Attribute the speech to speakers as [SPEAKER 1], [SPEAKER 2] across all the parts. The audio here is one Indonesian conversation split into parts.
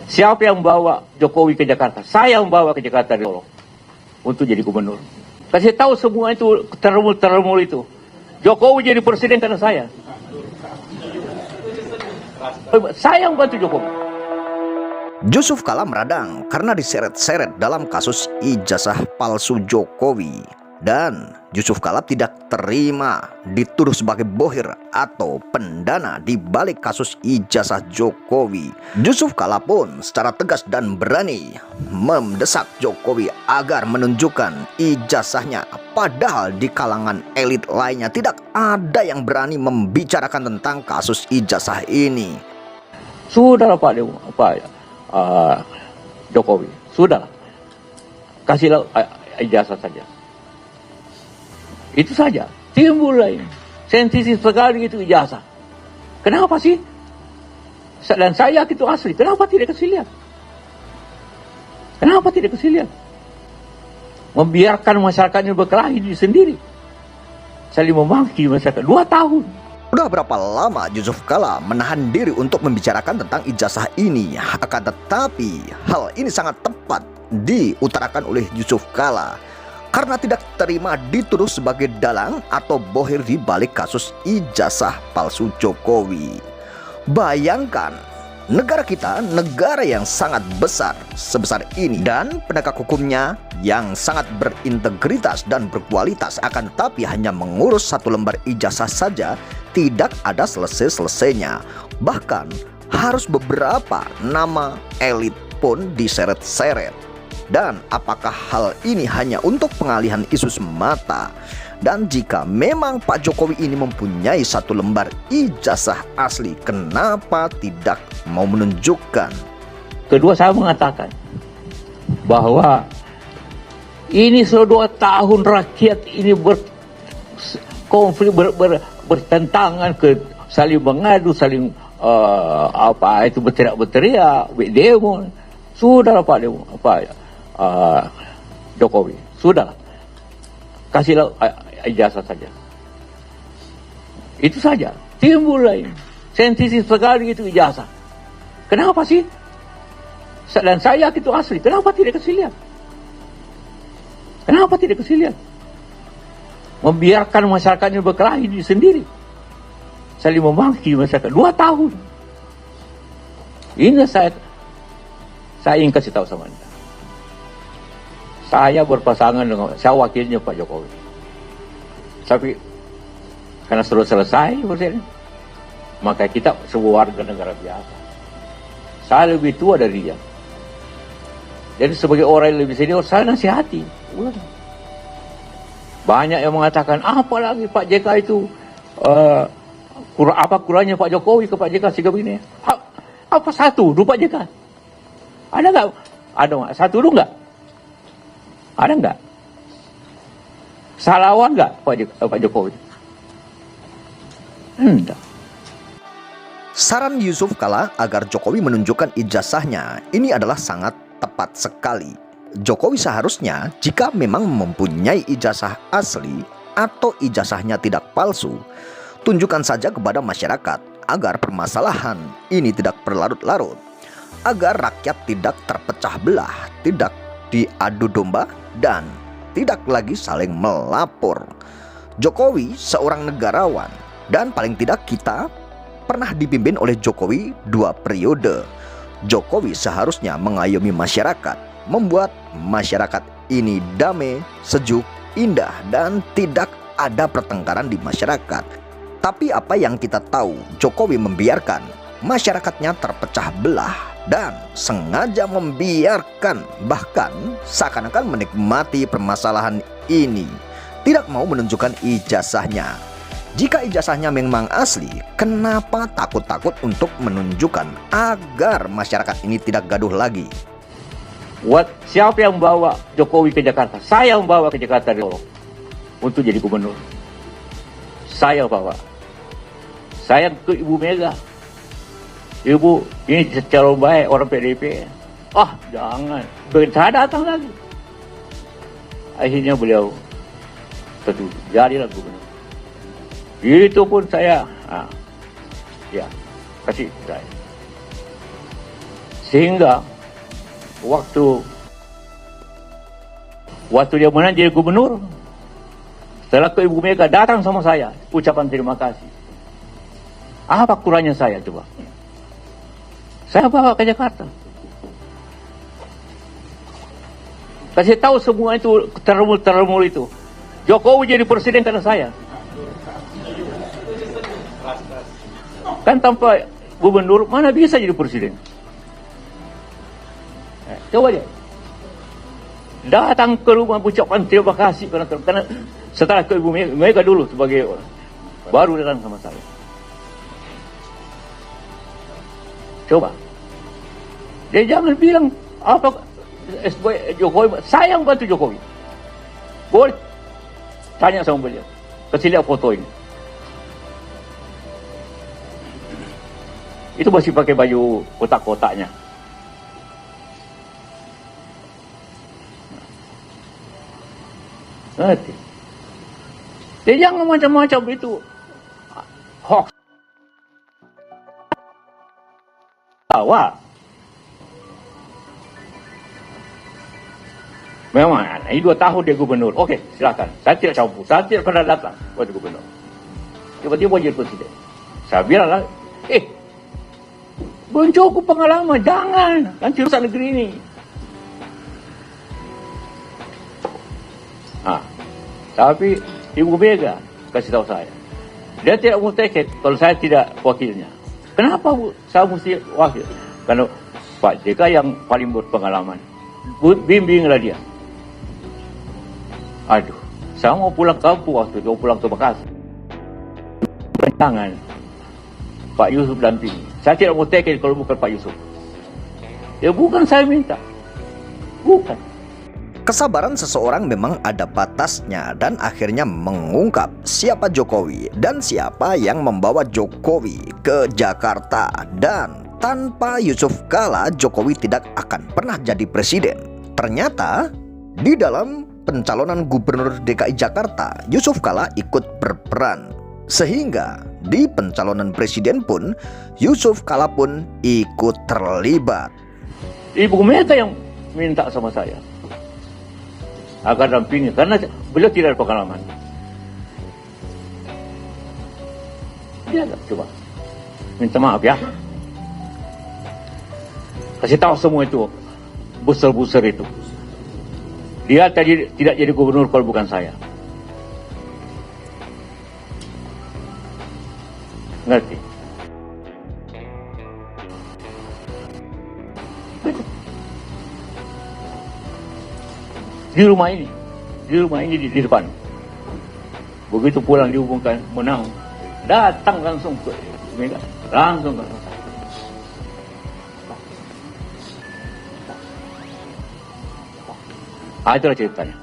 [SPEAKER 1] Siapa yang membawa Jokowi ke Jakarta? Saya membawa ke Jakarta dari Solo untuk jadi gubernur. Kasih tahu semua itu termul itu. Jokowi jadi presiden karena saya. Saya membantu Jokowi.
[SPEAKER 2] Yusuf Kala meradang karena diseret-seret dalam kasus ijazah palsu Jokowi. Dan Yusuf Kala tidak terima dituduh sebagai bohir atau pendana di balik kasus ijazah Jokowi. Yusuf Kala pun secara tegas dan berani mendesak Jokowi agar menunjukkan ijazahnya. Padahal di kalangan elit lainnya tidak ada yang berani membicarakan tentang kasus ijazah ini.
[SPEAKER 1] Sudahlah Pak Jokowi, sudahlah. Kasihlah ijazah saja. Itu saja. Timbul lain. Sensitif sekali itu ijazah. Kenapa sih? Dan saya itu asli. Kenapa tidak kasih lihat? Kenapa tidak kasih lihat? Membiarkan masyarakatnya berkelahi sendiri. Saling memaki masyarakat. 2 tahun.
[SPEAKER 2] Udah berapa lama Yusuf Kala menahan diri untuk membicarakan tentang ijazah ini? Akan tetapi hal ini sangat tepat diutarakan oleh Yusuf Kala karena tidak terima dituduh sebagai dalang atau bohir di balik kasus ijazah palsu Jokowi. Bayangkan, negara kita negara yang sangat besar sebesar ini dan penegak hukumnya yang sangat berintegritas dan berkualitas, akan tetapi hanya mengurus 1 lembar ijazah saja tidak ada selesai-selesainya. Bahkan harus beberapa nama elit pun diseret-seret. Dan apakah hal ini hanya untuk pengalihan isu semata? Dan jika memang Pak Jokowi ini mempunyai 1 lembar ijazah asli, kenapa tidak mau menunjukkan?
[SPEAKER 1] Kedua, saya mengatakan bahwa ini sudah 2 tahun rakyat ini berkonflik, bertentangan, saling mengadu, saling berteriak-berteriak, demo. Sudahlah Pak Jokowi, sudahlah. Kasihlah ijazah saja. Itu saja. Timbul lain. Sensitif sekali itu ijazah. Kenapa sih? Dan saya itu asli. Kenapa tidak kasih lihat? Kenapa tidak kasih lihat? Membiarkan masyarakatnya berkelahi sendiri. Saling memaki masyarakat. 2 tahun. Ini saya ingin kasih tahu sama Anda. Saya berpasangan dengan, saya wakilnya Pak Jokowi. Tapi karena sudah selesai presiden, maka kita sebuah warga negara biasa. Saya lebih tua dari dia. Jadi sebagai orang yang lebih senior, saya nasihati. Banyak yang mengatakan, apalagi Pak JK itu, apa kurangnya Pak Jokowi ke Pak JK sikap ini? Apa satu dulu Pak JK? Ada nggak? Ada nggak? Satu dulu nggak? Ada nggak? Salawan nggak Pak Jokowi? Enggak.
[SPEAKER 2] Saran Yusuf Kala agar Jokowi menunjukkan ijazahnya ini adalah sangat tepat sekali. Jokowi seharusnya jika memang mempunyai ijazah asli atau ijazahnya tidak palsu, tunjukkan saja kepada masyarakat agar permasalahan ini tidak berlarut-larut, agar rakyat tidak terpecah belah, tidak diadu domba, dan tidak lagi saling melapor. Jokowi seorang negarawan, dan paling tidak kita pernah dipimpin oleh Jokowi 2 periode. Jokowi seharusnya mengayomi masyarakat, membuat masyarakat ini damai, sejuk, indah, dan tidak ada pertengkaran di masyarakat. Tapi apa yang kita tahu, Jokowi membiarkan masyarakatnya terpecah belah dan sengaja membiarkan, bahkan seakan-akan menikmati permasalahan ini, tidak mau menunjukkan ijazahnya. Jika ijazahnya memang asli, kenapa takut-takut untuk menunjukkan agar masyarakat ini tidak gaduh lagi?
[SPEAKER 1] Siapa yang membawa Jokowi ke Jakarta? Saya membawa ke Jakarta dari Solo untuk jadi gubernur. Saya bawa. Saya ke Ibu Mega. Ibu, ini secara baik orang PDIP. Jangan. Saya datang lagi. Akhirnya beliau setuju. Jadilah gubernur. Itu pun saya, kasih saya. Sehingga waktu dia menang jadi gubernur, setelah ke Ibu Mega datang sama saya, ucapan terima kasih. Apa kurangnya saya coba? Saya bawa ke Jakarta. Kasih tahu semua itu, termul itu. Jokowi jadi presiden karena saya. Kan tanpa gubernur, mana bisa jadi presiden? Coba aja. Datang ke rumah ucapkan terima kasih karena setelah ke Ibu Mega dulu sebagai baru datang sama saya. Coba. Dia jangan bilang apa SBY Jokowi, saya yang bantu Jokowi. Boleh tanya sama beliau. Kasih lihat foto ini. Itu masih pakai baju kotak-kotaknya. Ngerti? Dia jangan macam-macam itu. Hoax. Awak. Memang, ini 2 tahun dia gubernur. Oke, silakan. Saya tidak campur. Saya tidak pernah datang waktu gubernur. Tiba-tiba jadi presiden. Saya bilang lah, belum cukup pengalaman. Jangan. Nanti rusak negeri ini. Tapi Ibu Mega kasih tahu saya. Dia tidak mau tiket kalau saya tidak wakilnya. Kenapa saya mesti wakil? Karena Pak JK yang paling berpengalaman. Bimbinglah dia. Aduh, saya mau pulang kampung waktu itu, mau pulang ke Bekasi. Tangan Pak Yusuf dampingi. Saya tidak mau tiket kalau bukan Pak Yusuf. Ya bukan saya minta. Bukan.
[SPEAKER 2] Kesabaran seseorang memang ada batasnya dan akhirnya mengungkap siapa Jokowi dan siapa yang membawa Jokowi ke Jakarta. Dan tanpa Yusuf Kala, Jokowi tidak akan pernah jadi presiden. Ternyata di dalam pencalonan gubernur DKI Jakarta, Yusuf Kala ikut berperan. Sehingga di pencalonan presiden pun Yusuf Kala pun ikut terlibat.
[SPEAKER 1] Ibu Mega yang minta sama saya agar dampingi karena beliau tidak ada pengalaman. Dia coba minta maaf ya. Kasih tahu semua itu buser-buser itu. Dia tadi tidak jadi gubernur kalau bukan saya. Ngerti? Di rumah ini di depan. Begitu pulang dihubungkan menang, datang langsung ke Mega, langsung ke itulah ceritanya.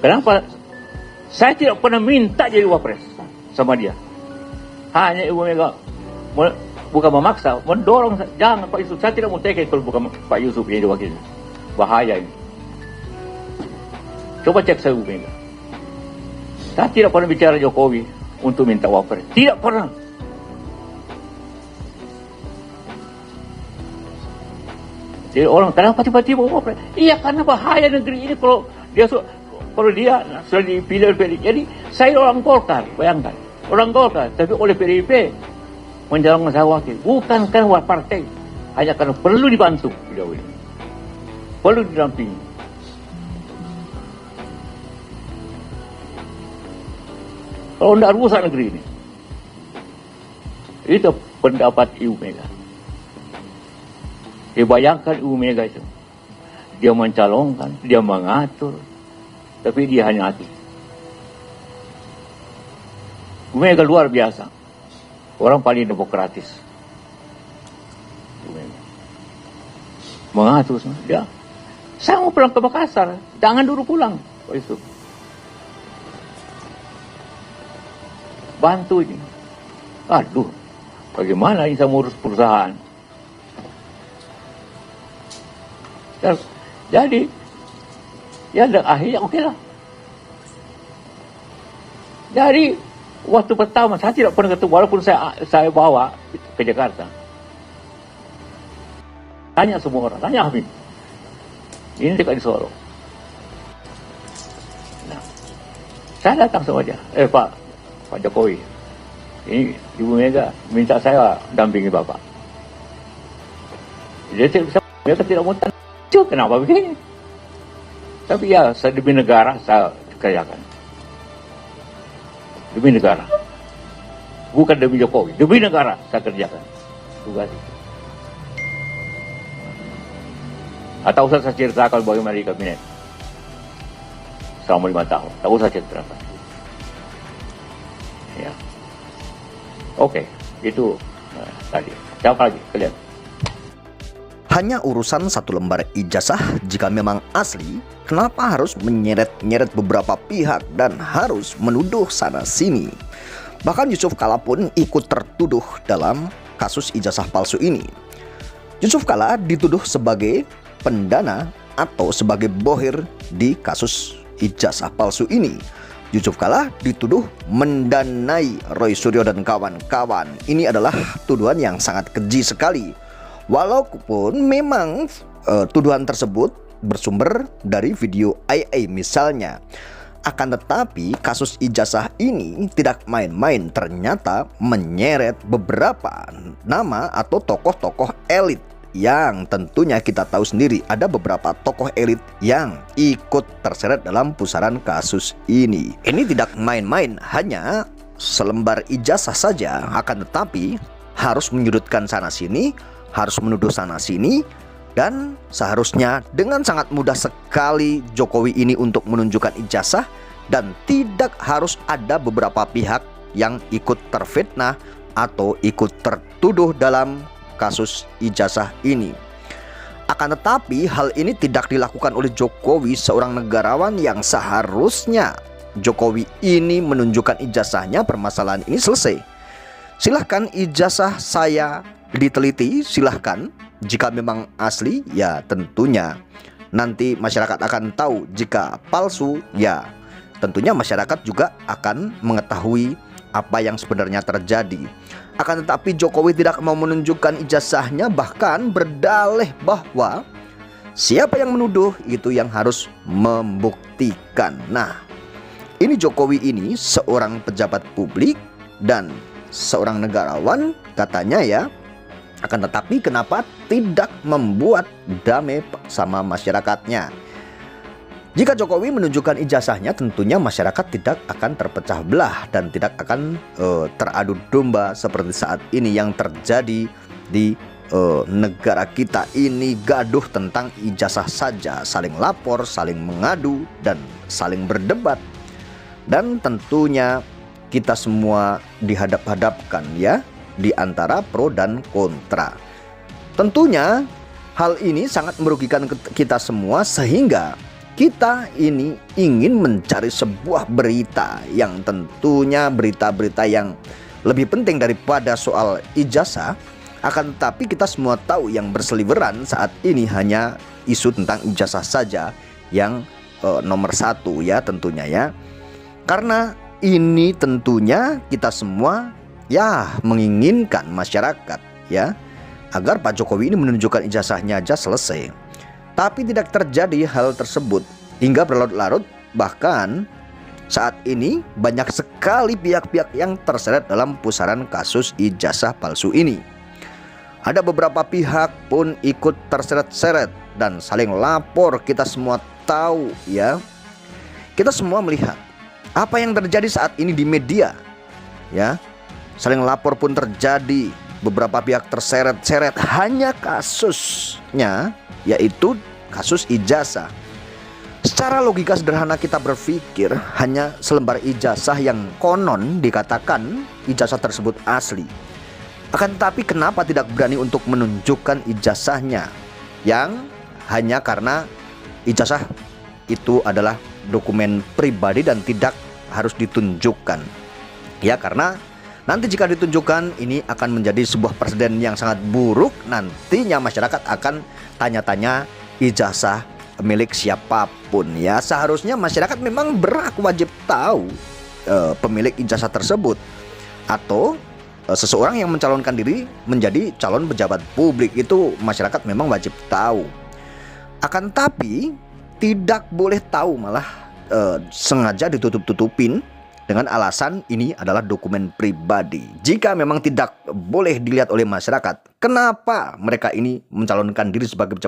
[SPEAKER 1] Kenapa saya tidak pernah minta jadi wapres sama dia. Hanya Ibu Mega bukan memaksa, mendorong. Jangan Pak Yusuf, saya tidak mau tiket kalau bukan Pak Yusuf jadi wakilnya. Bahaya ini. Coba cek saya Ibu Mega. Saya tidak pernah bicara Jokowi untuk minta wapres. Tidak pernah. Jadi orang kenapa tiba-tiba wapres? Iya karena bahaya negeri ini kalau dia sudah dipilih oleh PDIP. Jadi saya orang Golkar, bayangkan. Orang Golkar, tapi oleh PDIP mencalonkan saya wakil. Bukan karena partai. Hanya karena perlu dibantu beliau ini. Perlu didampingi. Kalau tidak rusak negeri ini. Itu pendapat Ibu Mega. Dia bayangkan Ibu Mega itu. Dia mencalonkan, dia mengatur, tapi dia hanya hati. Ibu Mega luar biasa. Orang paling demokratis. Ibu Mega. Mengatur semua. Dia. Saya mau pulang ke Makassar. Jangan dulu pulang. Pak Yusuf. Bantu ini. Aduh. Bagaimana ini saya urus perusahaan? Jadi. Ya akhirnya oke lah. Jadi. Waktu pertama saya tidak pernah ketemu. Walaupun saya bawa ke Jakarta. Tanya semua orang, tanya Amin. Ini dekat di Solo. Nah, saya datang sama dia. Pak Jokowi, ini Ibu Mega minta saya dampingi Bapak. Jadi mereka tidak mau tanya, kenapa begini? Tapi ya, saya demi negara saya kerjakan. Demi negara. Bukan demi Jokowi, demi negara saya kerjakan. Tugas itu. Atau usah saya ceritakan bagaimana di kabinet selama 5 tahun. Tak usah ceritakan. Ya. Oke, itu tadi. Siapa lagi kalian?
[SPEAKER 2] Hanya urusan satu lembar ijazah jika memang asli, kenapa harus menyeret-nyeret beberapa pihak dan harus menuduh sana-sini? Bahkan Yusuf Kala pun ikut tertuduh dalam kasus ijazah palsu ini. Yusuf Kala dituduh sebagai pendana atau sebagai bohir di kasus ijazah palsu ini. Yusuf Kala dituduh mendanai Roy Suryo dan kawan-kawan. Ini adalah tuduhan yang sangat keji sekali. Walaupun memang tuduhan tersebut bersumber dari video IA misalnya. Akan tetapi kasus ijazah ini tidak main-main, ternyata menyeret beberapa nama atau tokoh-tokoh elit yang tentunya kita tahu sendiri ada beberapa tokoh elit yang ikut terseret dalam pusaran kasus ini. Ini tidak main-main, hanya selembar ijazah saja, akan tetapi harus menyudutkan sana sini, harus menuduh sana sini. Dan seharusnya dengan sangat mudah sekali Jokowi ini untuk menunjukkan ijazah dan tidak harus ada beberapa pihak yang ikut terfitnah atau ikut tertuduh dalam kasus ijazah ini. Akan tetapi hal ini tidak dilakukan oleh Jokowi, seorang negarawan yang seharusnya Jokowi ini menunjukkan ijazahnya, permasalahan ini selesai. Silahkan ijazah saya diteliti, silahkan. Jika memang asli, ya tentunya nanti masyarakat akan tahu. Jika palsu, ya tentunya masyarakat juga akan mengetahui apa yang sebenarnya terjadi. Akan tetapi Jokowi tidak mau menunjukkan ijazahnya, bahkan berdalih bahwa siapa yang menuduh itu yang harus membuktikan. Nah, ini Jokowi ini seorang pejabat publik dan seorang negarawan katanya ya. Akan tetapi kenapa tidak membuat damai sama masyarakatnya? Jika Jokowi menunjukkan ijazahnya, tentunya masyarakat tidak akan terpecah belah dan tidak akan teradu domba seperti saat ini yang terjadi di negara kita ini. Gaduh tentang ijazah saja, saling lapor, saling mengadu, dan saling berdebat. Dan tentunya kita semua dihadap-hadapkan ya, di antara pro dan kontra. Tentunya hal ini sangat merugikan kita semua, sehingga kita ini ingin mencari sebuah berita yang tentunya berita-berita yang lebih penting daripada soal ijazah. Akan tetapi kita semua tahu yang berseliweran saat ini hanya isu tentang ijazah saja yang nomor satu ya tentunya ya. Karena ini tentunya kita semua ya menginginkan masyarakat ya agar Pak Jokowi ini menunjukkan ijazahnya aja selesai. Tapi tidak terjadi hal tersebut hingga berlarut-larut. Bahkan saat ini banyak sekali pihak-pihak yang terseret dalam pusaran kasus ijazah palsu ini. Ada beberapa pihak pun ikut terseret-seret dan saling lapor. Kita semua tahu ya. Kita semua melihat apa yang terjadi saat ini di media ya. Saling lapor pun terjadi, beberapa pihak terseret-seret, hanya kasusnya yaitu kasus ijazah. Secara logika sederhana kita berpikir hanya selembar ijazah yang konon dikatakan ijazah tersebut asli. Akan tetapi kenapa tidak berani untuk menunjukkan ijazahnya, yang hanya karena ijazah itu adalah dokumen pribadi dan tidak harus ditunjukkan. Ya karena nanti jika ditunjukkan ini akan menjadi sebuah presiden yang sangat buruk. Nantinya masyarakat akan tanya-tanya ijazah milik siapapun ya. Seharusnya masyarakat memang berhak wajib tahu pemilik ijazah tersebut. Atau seseorang yang mencalonkan diri menjadi calon pejabat publik itu masyarakat memang wajib tahu. Akan tapi tidak boleh tahu, malah sengaja ditutup-tutupin dengan alasan ini adalah dokumen pribadi. Jika memang tidak boleh dilihat oleh masyarakat, kenapa mereka ini mencalonkan diri sebagai pejabat